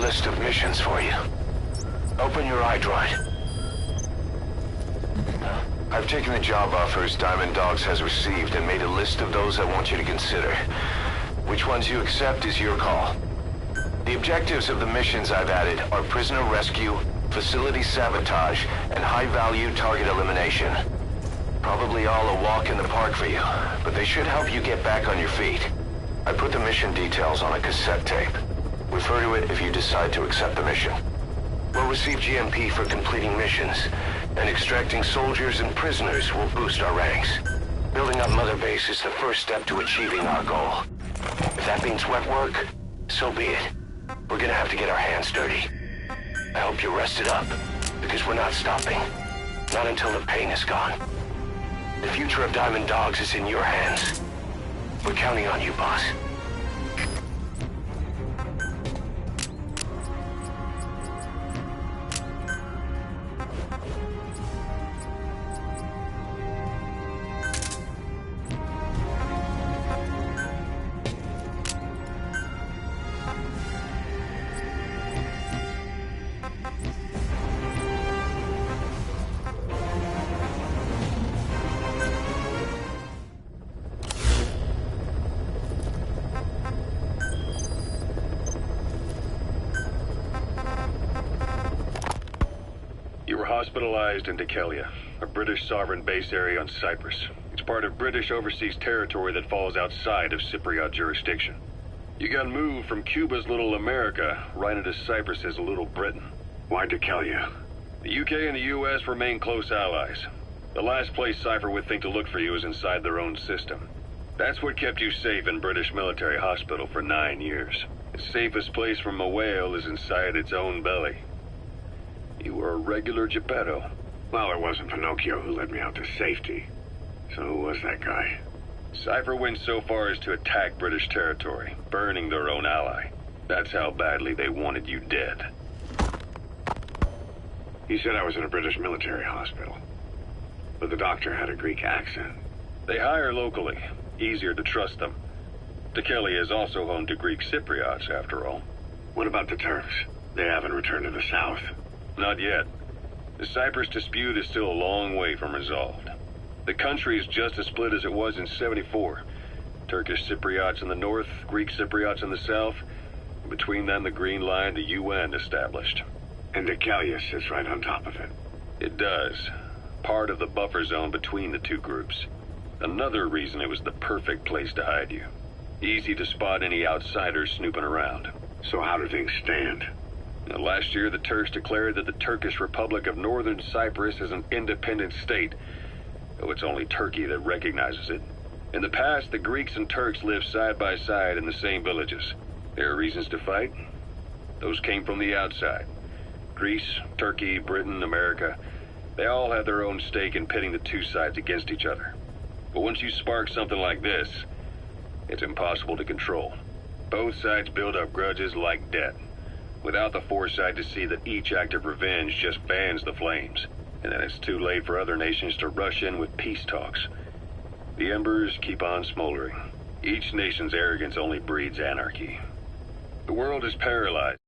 list of missions for you. Open your iDroid. I've taken the job offers Diamond Dogs has received and made a list of those I want you to consider. Which ones you accept is your call. The objectives of the missions I've added are prisoner rescue, facility sabotage, and high-value target elimination. Probably all a walk in the park for you, but they should help you get back on your feet. I put the mission details on a cassette tape. Refer to it if you decide to accept the mission. We'll receive GMP for completing missions, and extracting soldiers and prisoners will boost our ranks. Building up Mother Base is the first step to achieving our goal. If that means wet work, so be it. We're gonna have to get our hands dirty. I hope you're rested up, because we're not stopping. Not until the pain is gone. The future of Diamond Dogs is in your hands. We're counting on you, boss. You were hospitalized in Dekelia, a British sovereign base area on Cyprus. It's part of British overseas territory that falls outside of Cypriot jurisdiction. You got moved from Cuba's Little America right into Cyprus's Little Britain. Why Dekelia? The UK and the US remain close allies. The last place Cypher would think to look for you is inside their own system. That's what kept you safe in British military hospital for 9 years. The safest place from a whale is inside its own belly. You were a regular Geppetto. Well, it wasn't Pinocchio who led me out to safety. So who was that guy? Cypher went so far as to attack British territory, burning their own ally. That's how badly they wanted you dead. He said I was in a British military hospital. But the doctor had a Greek accent. They hire locally. Easier to trust them. Dekelia is also home to Greek Cypriots, after all. What about the Turks? They haven't returned to the south. Not yet. The Cyprus dispute is still a long way from resolved. The country is just as split as it was in '74. Turkish Cypriots in the north, Greek Cypriots in the south. Between them, the Green Line, the UN established. And Dekelia sits right on top of it. It does. Part of the buffer zone between the two groups. Another reason it was the perfect place to hide you. Easy to spot any outsiders snooping around. So how do things stand? Now, last year, the Turks declared that the Turkish Republic of Northern Cyprus is an independent state, though it's only Turkey that recognizes it. In the past, the Greeks and Turks lived side by side in the same villages. There are reasons to fight. Those came from the outside. Greece, Turkey, Britain, America, they all have their own stake in pitting the two sides against each other. But once you spark something like this, it's impossible to control. Both sides build up grudges like debt, without the foresight to see that each act of revenge just fans the flames. And then it's too late for other nations to rush in with peace talks. The embers keep on smoldering. Each nation's arrogance only breeds anarchy. The world is paralyzed.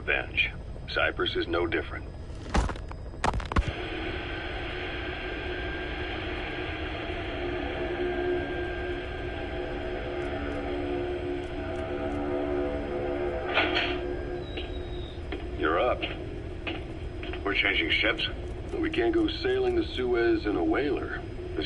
revenge. Cyprus is no different. You're up. We're changing ships. We can't go sailing the Suez in a whaler. The